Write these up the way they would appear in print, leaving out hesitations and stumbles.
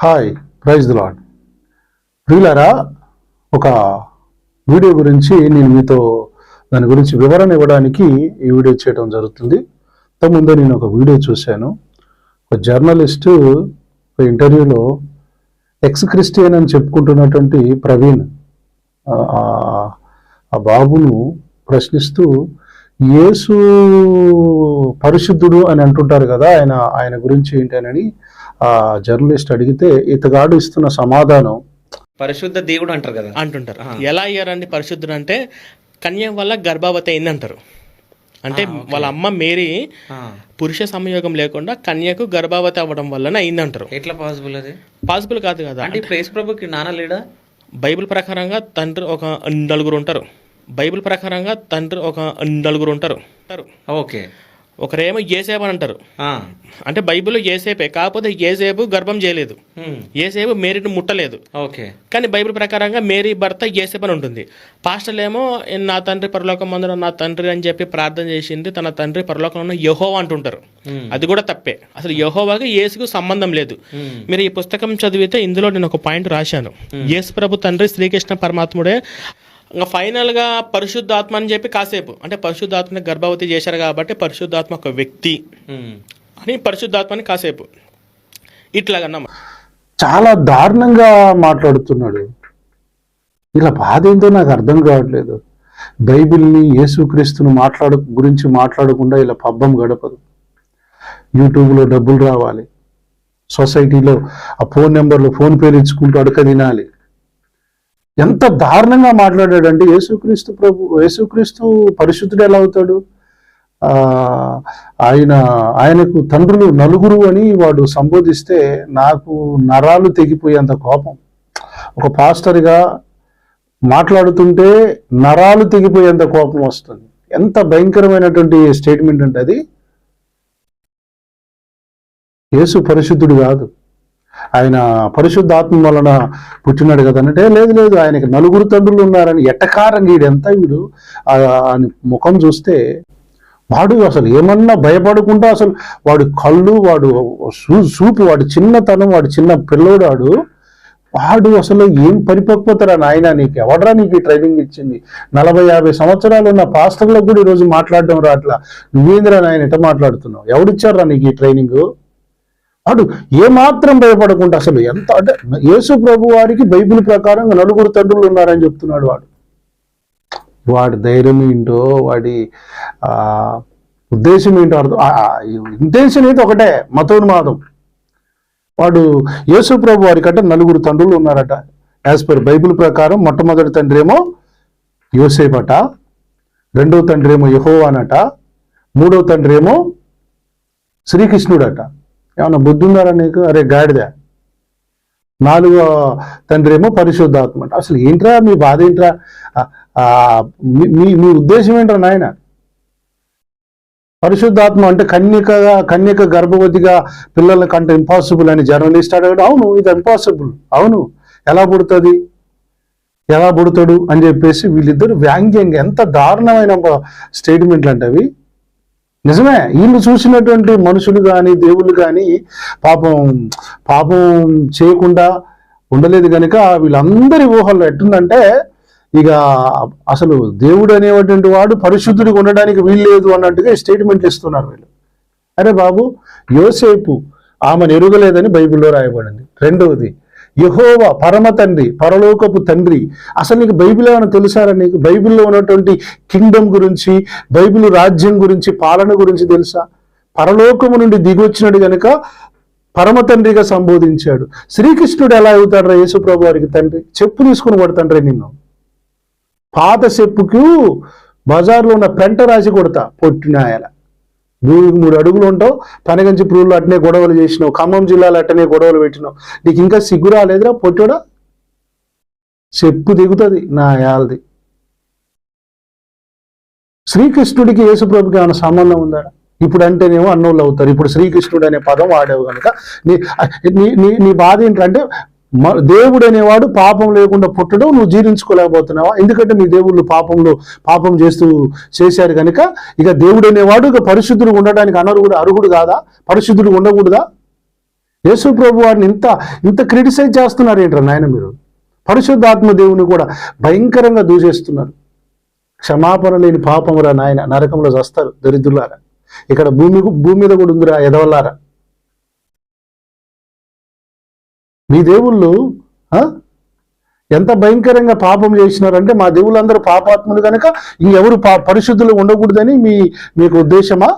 Hi, praise the lord. ప్రియులారా, ఒక video గురించి నేను మీతో దాని గురించి వివరణ ఇవ్వడానికి ఈ వీడియో చేయడం జరుగుతుంది. ముందే నేను ఒక వీడియో చూశాను. ఒక జర్నలిస్టు ఒక ఇంటర్వ్యూలో ఎక్స్ క్రిస్టియన్ అని చెప్పుకుంటున్నటువంటి ప్రవీణ్ ఆ బాబును ప్రశ్నిస్తూ యేసు పరిశుద్ధుడు అని అంటుంటారు కదా, ఆయన గురించి ఏంటని ఆ జర్నలిస్ట్ అడిగితే ఇతగాడు ఇస్తున్న సమాధానం, పరిశుద్ధ దేవుడు అంటారు కదా అంటుంటారు. ఎలా అయ్యారండి పరిశుద్ధుడు అంటే కన్య వల్ల గర్భవతి అయింది అంటారు. అంటే వాళ్ళ అమ్మ మేరీ పురుష సంయోగం లేకుండా కన్యకు గర్భవతి అవ్వడం వల్లనే అయిందంటారు. ఎట్లా పాసిబుల్? అది పాసిబుల్ కాదు కదా. అంటే ప్రేస్ ప్రభుకి నాన్న లేడా? బైబిల్ ప్రకారంగా తండ్రి ఒక నలుగురు ఉంటారు. బైబిల్ ప్రకారంగా తండ్రి ఒక నలుగురు ఉంటారు. ఓకే, ఒకరేమో ఏసేపు అని అంటారు. అంటే బైబిల్లో ఏసేపే, కాకపోతే ఏసేపు గర్భం చేయలేదు, ఏసేపు మేరీని ముట్టలేదు. ఓకే, కానీ బైబిల్ ప్రకారంగా మేరీ భర్త ఏసేపు అని ఉంటుంది. పాస్టర్లు ఏమో నా తండ్రి పరలోకం మందున నా తండ్రి అని చెప్పి ప్రార్థన చేసింది, తన తండ్రి పరలోకంలో ఉన్న యెహోవా అంటుంటారు. అది కూడా తప్పే. అసలు యెహోవాకి యేసుకు సంబంధం లేదు. మీరు ఈ పుస్తకం చదివితే ఇందులో నేను ఒక పాయింట్ రాశాను. యేసు ప్రభు తండ్రి శ్రీకృష్ణ పరమాత్ముడే. ఇంకా ఫైనల్గా పరిశుద్ధాత్మ అని చెప్పి కాసేపు, అంటే పరిశుద్ధాత్మని గర్భవతి చేశారు కాబట్టి పరిశుద్ధాత్మ ఒక వ్యక్తి అని పరిశుద్ధాత్మని కాసేపు ఇట్లాగన్నా చాలా దారుణంగా మాట్లాడుతున్నాడు. ఇలా బాధ ఏంటో నాకు అర్థం కావట్లేదు. బైబిల్ని యేసుక్రీస్తును గురించి మాట్లాడకుండా ఇలా పబ్బం గడపదు. యూట్యూబ్లో డబ్బులు రావాలి, సొసైటీలో ఆ ఫోన్ నెంబర్లు ఫోన్ పేరు ఇచ్చుకుంటూ అడక తినాలి. ఎంత దారుణంగా మాట్లాడాడంటే యేసుక్రీస్తు పరిశుద్ధుడు ఎలా అవుతాడు? ఆయనకు తండ్రులు నలుగురు అని వాడు సంబోధిస్తే నాకు నరాలు తెగిపోయేంత కోపం. ఒక పాస్టర్గా మాట్లాడుతుంటే నరాలు తెగిపోయేంత కోపం వస్తుంది. ఎంత భయంకరమైనటువంటి స్టేట్మెంట్ అంటే అది. యేసు పరిశుద్ధుడు కాదు, ఆయన పరిశుద్ధాత్మ వలన పుట్టినాడు కదా అంటే లేదు, ఆయనకి నలుగురు తండ్రులు ఉన్నారని ఎట్టకారంగా వీడెంత వీడు ముఖం చూస్తే వాడు అసలు ఏమన్నా భయపడకుండా అసలు వాడు కళ్ళు, వాడు చూపు, వాడు చిన్నతనం, వాడు చిన్న పిల్లోడాడు, వాడు అసలు ఏం పరిపక్వతరా నాయన, నీకు ఎవడరా నీకు ఈ ట్రైనింగ్ ఇచ్చింది? 40-50 సంవత్సరాలు ఉన్న పాస్టర్లకు కూడా ఈరోజు మాట్లాడడం రాట్లా. నువ్వేంద్రా నాయన ఎట్ట మాట్లాడుతున్నావు? ఎవడిచ్చారా నీకు ఈ ట్రైనింగ్? వాడు ఏమాత్రం భయపడకుండా అసలు ఎంత అంటే యేసు ప్రభు వారికి బైబిల్ ప్రకారం నలుగురు తండ్రులు ఉన్నారని చెప్తున్నాడు. వాడి ధైర్యం ఏంటో, వాడి ఉద్దేశం ఏంటో అర్థం. ఇంటెన్షన్ అయితే ఒకటే, మతోన్మాదం. వాడు యేసు ప్రభు వారి కంటే నలుగురు తండ్రులు ఉన్నారట. యాజ్ పర్ బైబిల్ ప్రకారం మొట్టమొదటి తండ్రి ఏమో యోసేపట, రెండవ తండ్రి ఏమో యెహోవానట, మూడవ తండ్రి ఏమో శ్రీకృష్ణుడట. ఏమన్నా బుద్ధి ఉందారా నీకు? అరే గాడిద. నాలుగో తండ్రి ఏమో పరిశుద్ధాత్మ. అసలు ఏంట్రా మీ బాధ? ఏంట్రా మీ ఉద్దేశం ఏంట్రా నాయన? పరిశుద్ధాత్మ అంటే కన్యక గర్భవతిగా పిల్లల కంటే ఇంపాసిబుల్ అని జర్నలిస్ట్ అడగడు. అవును, ఇది ఇంపాసిబుల్. అవును, ఎలా పుడతాడు అని చెప్పేసి వీళ్ళిద్దరు వ్యాంగ్యంగా, ఎంత దారుణమైన స్టేట్మెంట్లు అంటే అవి. నిజమే, వీళ్ళు చూసినటువంటి మనుషులు కానీ దేవుళ్ళు కానీ పాపం చేయకుండా ఉండలేదు కనుక వీళ్ళందరి ఊహల్లో ఎట్టుందంటే ఇక అసలు దేవుడు అనేటువంటి వాడు పరిశుద్ధుడిగా ఉండడానికి వీల్లేదు అన్నట్టుగా స్టేట్మెంట్లు ఇస్తున్నారు వీళ్ళు. అరే బాబు, యోసేపు ఆమెను ఎరుగలేదని బైబిల్లో రాయబడింది. రెండవది యెహోవా పరమ తండ్రి, పరలోకపు తండ్రి. అసలు నీకు బైబిల్ ఏమైనా తెలుసారా? నీకు బైబిల్లో ఉన్నటువంటి కింగ్డమ్ గురించి, బైబిల్ రాజ్యం గురించి, పాలన గురించి తెలుసా? పరలోకము నుండి దిగొచ్చినాడు గనుక పరమ తండ్రిగా సంబోధించాడు. శ్రీకృష్ణుడు ఎలా అవుతాడు యేసు ప్రభు వారికి తండ్రి? చెప్పు తీసుకుని కొడతాండ్రే నిన్ను. పాత చెప్పుకు బజార్లో ఉన్న పెంట రాసి కొడతా పొట్టినాయల. 3 అడుగులు ఉంటావు, పనగంచి ప్రూల్లో అట్నే గొడవలు చేసినావు, ఖమ్మం జిల్లాలో అట్టనే గొడవలు పెట్టినావు. నీకు ఇంకా సిగ్గు రాలేదురా పొట్టుడా? చెప్పు దిగుతుంది నా యాల్ది. శ్రీకృష్ణుడికి యేసుప్రభుకి ఏమైనా సంబంధం ఉందా? ఇప్పుడు అంటేనేమో అన్నోళ్ళు అవుతారు. ఇప్పుడు శ్రీకృష్ణుడు అనే పదం వాడేవు కనుక నీ బాధ ఏంటంటే దేవుడు అనేవాడు పాపం లేకుండా పుట్టడం నువ్వు జీర్ణించుకోలేకపోతున్నావా? ఎందుకంటే నీ దేవుళ్ళు పాపం చేశారు కనుక ఇక దేవుడు అనేవాడు ఇక పరిశుద్ధుడు ఉండడానికి అర్హుడు కాదా? పరిశుద్ధుడు ఉండకూడదా? యేసు ప్రభు వారిని ఇంత ఇంత క్రిటిసైజ్ చేస్తున్నారు ఏంట్రా నాయన మీరు? పరిశుద్ధాత్మ దేవుని కూడా భయంకరంగా దూషిస్తున్నారు. క్షమాపణ లేని పాపమురా నాయన, నరకంలో చస్తారు దరిద్రులారా. ఇక్కడ భూమి మీద కూడా ఉందిరా ఎదవల్లారా. మీ దేవుళ్ళు ఎంత భయంకరంగా పాపం చేసినారంటే, మా దేవుళ్ళందరూ పాపాత్ములు కనుక ఇంకెవరు పరిశుద్ధులు ఉండకూడదని మీకు ఉద్దేశమా?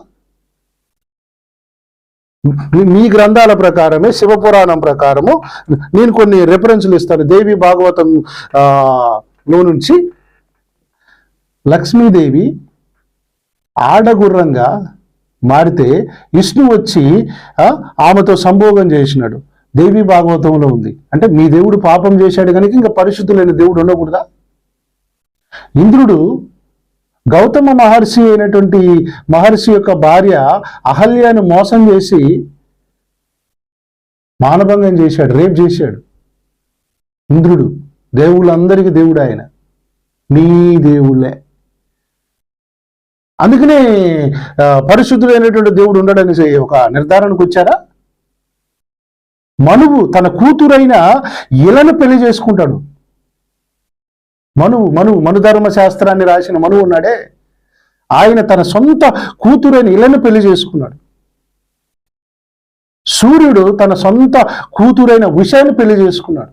మీ గ్రంథాల ప్రకారమే, శివపురాణం ప్రకారము నేను కొన్ని రెఫరెన్స్లు ఇస్తాను. దేవి భాగవతం లో నుంచి లక్ష్మీదేవి ఆడగుర్రంగా మారితే విష్ణు వచ్చి ఆమెతో సంభోగం చేసినాడు. దేవి భాగవతంలో ఉంది. అంటే మీ దేవుడు పాపం చేశాడు కనుక ఇంకా పరిశుద్ధులైన దేవుడు ఉండకూడదా? ఇంద్రుడు గౌతమ మహర్షి అయినటువంటి మహర్షి యొక్క భార్య అహల్యను మోసం చేసి మానభంగం చేశాడు, రేప్ చేశాడు. ఇంద్రుడు దేవుళ్ళందరికీ దేవుడు ఆయన, నీ దేవుళ్ళే. అందుకనే పరిశుద్ధుడైనటువంటి దేవుడు ఉండడని ఒక నిర్ధారణకు వచ్చారా? మనువు తన కూతురైన ఇలను పెళ్లి చేసుకుంటాడు. మనుధర్మ శాస్త్రాన్ని రాసిన మనువు ఉన్నాడే, ఆయన తన సొంత కూతురైన ఇలను పెళ్లి చేసుకున్నాడు. సూర్యుడు తన సొంత కూతురైన ఉషాన్ని పెళ్లి చేసుకున్నాడు.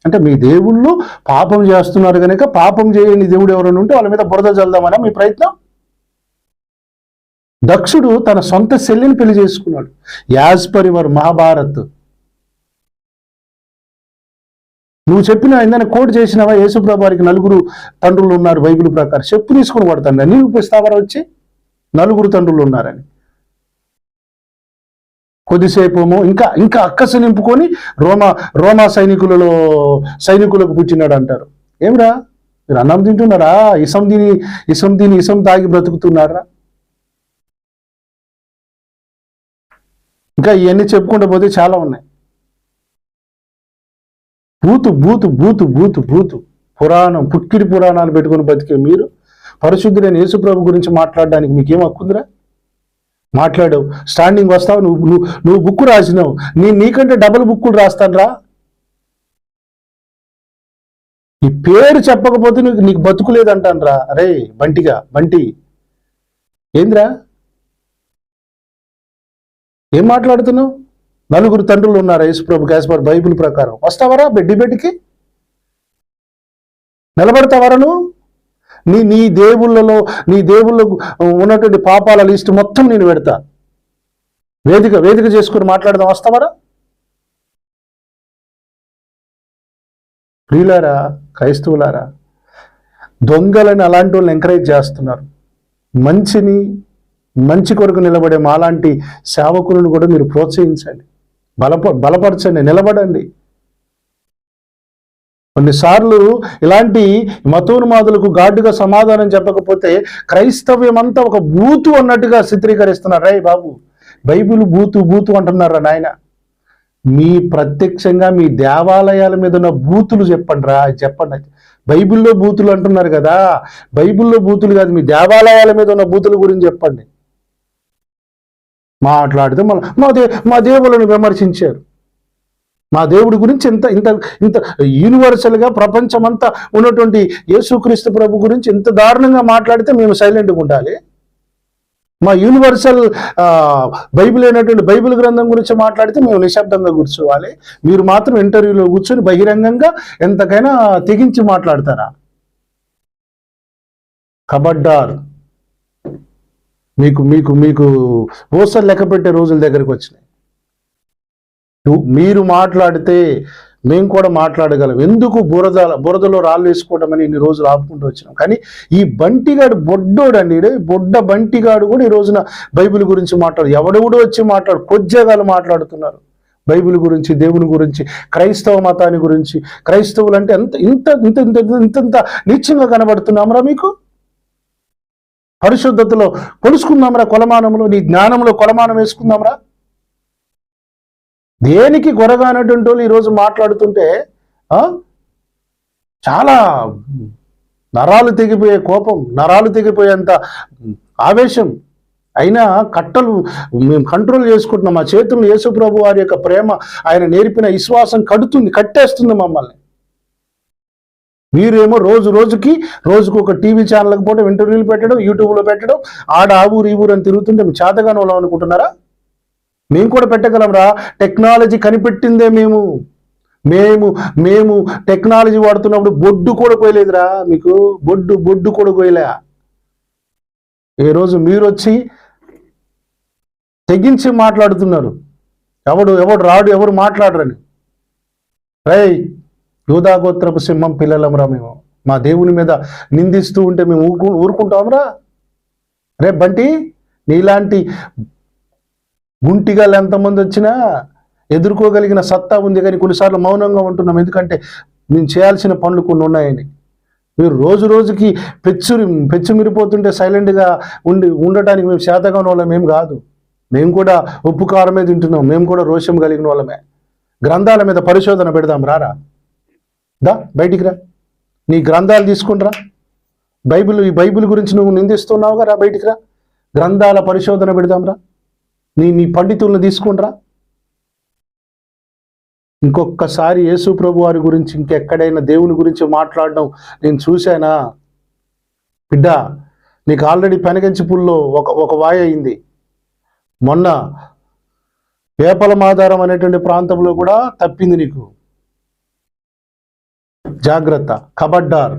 అంటే మీ దేవుళ్ళు పాపం చేస్తున్నారు కనుక పాపం చేయని దేవుడు ఎవరైనా ఉంటే వాళ్ళ మీద బురద చల్దామనా మీ ప్రయత్నం? దక్షుడు తన సొంత చెల్లిని పెళ్లి చేసుకున్నాడు. As per your Mahabharat. నువ్వు చెప్పిన ఏందని కోట్ చేసినావా? యేసుప్రభు వారికి 4 తండ్రులు ఉన్నారు బైబిల్ ప్రకారం. చెప్పు తీసుకుని కొడతాను. నీవు ఇస్తావరా వచ్చి 4 తండ్రులు ఉన్నారని. కొద్దిసేపేమో ఇంకా అక్కసు నింపుకొని రోమా సైనికులకు పుట్టినాడు అంటారు. ఏమిరా మీరు అన్నం తింటున్నారా? ఇసం తాగి బ్రతుకుతున్నారా? ఇంకా ఇవన్నీ చెప్పుకుంటూ పోతే చాలా ఉన్నాయి. బూతు పురాణం, పుక్కిడి పురాణాలు పెట్టుకుని బతికే మీరు పరిశుద్ధుడైన యేసుప్రభు గురించి మాట్లాడడానికి మీకేం హక్కుందిరా? మాట్లాడావు, స్టాండింగ్ వస్తావు, నువ్వు బుక్ రాసినావు. నీకంటే డబుల్ బుక్కులు రాస్తానురా. ఈ పేరు చెప్పకపోతే నీకు బతుకులేదంటానురా. అరే బంటి ఏందిరా ఏం మాట్లాడుతున్నావు? 4 తండ్రులు ఉన్నారు యేసుప్రభు యాజ్ పర్ బైబిల్ ప్రకారం. వస్తావరా డిబేట్కి? నిలబడతావరా నువ్వు? నీ దేవుళ్ళలో ఉన్నటువంటి పాపాల లిస్ట్ మొత్తం నేను పెడతా. వేదిక చేసుకుని మాట్లాడదాం. వస్తావరా? ప్రియులారా, క్రైస్తవులారా, దొంగలని అలాంటి వాళ్ళని ఎంకరేజ్ చేస్తున్నారు. మంచి కొరకు నిలబడే మాలాంటి సేవకులను కూడా మీరు ప్రోత్సహించండి, బలపరచండి, నిలబడండి. కొన్నిసార్లు ఇలాంటి మతోన్మాదులకు ఘాటుగా సమాధానం చెప్పకపోతే క్రైస్తవ్యం అంతా ఒక బూతు అన్నట్టుగా చిత్రీకరిస్తున్నారు. రే బాబు, బైబిల్ బూతు అంటున్నారా నాయన? మీ ప్రత్యక్షంగా మీ దేవాలయాల మీద ఉన్న బూతులు చెప్పండి. బైబిల్లో బూతులు అంటున్నారు కదా, బైబిల్లో బూతులు కాదు, మీ దేవాలయాల మీద ఉన్న బూతుల గురించి చెప్పండి. మాట్లాడితే మా దేవుళ్ళని విమర్శించారు. మా దేవుడి గురించి ఇంత యూనివర్సల్గా ప్రపంచమంతా ఉన్నటువంటి యేసుక్రీస్తు ప్రభు గురించి ఇంత దారుణంగా మాట్లాడితే మేము సైలెంట్గా ఉండాలి? మా యూనివర్సల్ బైబిల్ అయినటువంటి బైబిల్ గ్రంథం గురించి మాట్లాడితే మేము నిశ్శబ్దంగా కూర్చోవాలి? మీరు మాత్రం ఇంటర్వ్యూలో కూర్చొని బహిరంగంగా ఎంతకైనా తెగించి మాట్లాడతారా? ఖబర్దార్. మీకు ఓసలు లెక్క పెట్టే రోజుల దగ్గరికి వచ్చినాయి. మీరు మాట్లాడితే మేము కూడా మాట్లాడగలం. ఎందుకు బురదలో రాళ్ళు వేసుకోవడం అని ఇన్ని రోజులు ఆపుకుంటూ వచ్చినాం. కానీ ఈ బంటిగాడు బొడ్డోడండి, బొడ్డ బంటిగాడు కూడా ఈ రోజున బైబిల్ గురించి ఎవడెవడో వచ్చి కొజ్జగాలు మాట్లాడుతున్నారు బైబిల్ గురించి, దేవుని గురించి, క్రైస్తవ మతాన్ని గురించి. క్రైస్తవులు అంటే ఇంత నీచంగా కనబడుతున్నామరా మీకు? పరిశుద్ధతలో కొలుసుకుందాంరా, కొలమానంలో నీ జ్ఞానంలో కొలమానం వేసుకుందాంరా. దేనికి గొరగానటువంటి వాళ్ళు ఈరోజు మాట్లాడుతుంటే చాలా నరాలు తెగిపోయే కోపం, నరాలు తెగిపోయేంత ఆవేశం. అయినా కట్టలు మేము కంట్రోల్ చేసుకుంటున్నాం. మా చేతులను యేసు ప్రభు వారి యొక్క ప్రేమ, ఆయన నేర్పిన విశ్వాసం కట్టేస్తుంది మమ్మల్ని. వీరేమో రోజుకు ఒక టీవీ ఛానల్కి పోవడం, ఇంటర్వ్యూలు పెట్టడం, యూట్యూబ్లో పెట్టడం, ఆ ఊరు ఈ ఊరు అని తిరుగుతుంటే మేము చేతగాని వాళ్ళం అనుకుంటున్నారా? మేము కూడా పెట్టగలంరా. టెక్నాలజీ కనిపెట్టిందే మేము టెక్నాలజీ వాడుతున్నప్పుడు బొడ్డు కూడా కోయలేదురా. మీకు బొడ్డు కూడా కోయలే. ఏ రోజు మీరు వచ్చి తెగించి మాట్లాడుతున్నారు. ఎవడు రాడు, ఎవరు మాట్లాడరని. రేయ్, యూదాగోత్రపు సింహం పిల్లలంరా మేము. మా దేవుని మీద నిందిస్తూ ఉంటే మేము ఊరుకుంటాంరా? రే బంటి, నీలాంటి గుంటిగాళ్ళు ఎంతమంది వచ్చినా ఎదుర్కోగలిగిన సత్తా ఉంది, కానీ కొన్నిసార్లు మౌనంగా ఉంటున్నాం. ఎందుకంటే మేము చేయాల్సిన పనులు కొన్ని ఉన్నాయని. మీరు రోజుకి పెచ్చుమిరిపోతుంటే సైలెంట్గా ఉండటానికి మేము శాతగాని వాళ్ళం ఏం కాదు. మేము కూడా ఉప్పు కారమే తింటున్నాం. మేము కూడా రోషం కలిగిన వాళ్ళమే. గ్రంథాల మీద పరిశోధన పెడదాం. రా బయటికి రా. నీ గ్రంథాలు తీసుకుంటరా. ఈ బైబిల్ గురించి నువ్వు నిందిస్తున్నావుగా, రా బయటికి రా. గ్రంథాల పరిశోధన పెడదాం రా. నీ పండితులను తీసుకుంటరా. ఇంకొకసారి యేసు ప్రభు వారి గురించి ఇంకెక్కడైనా దేవుని గురించి మాట్లాడడం నేను చూశానా? బిడ్డ, నీకు ఆల్రెడీ పెనగంచి పుల్లో ఒక వాయ అయింది. మొన్న వేపలమాధారం అనేటువంటి ప్రాంతంలో కూడా తప్పింది నీకు. జాగ్రత్త, ఖబర్దార్.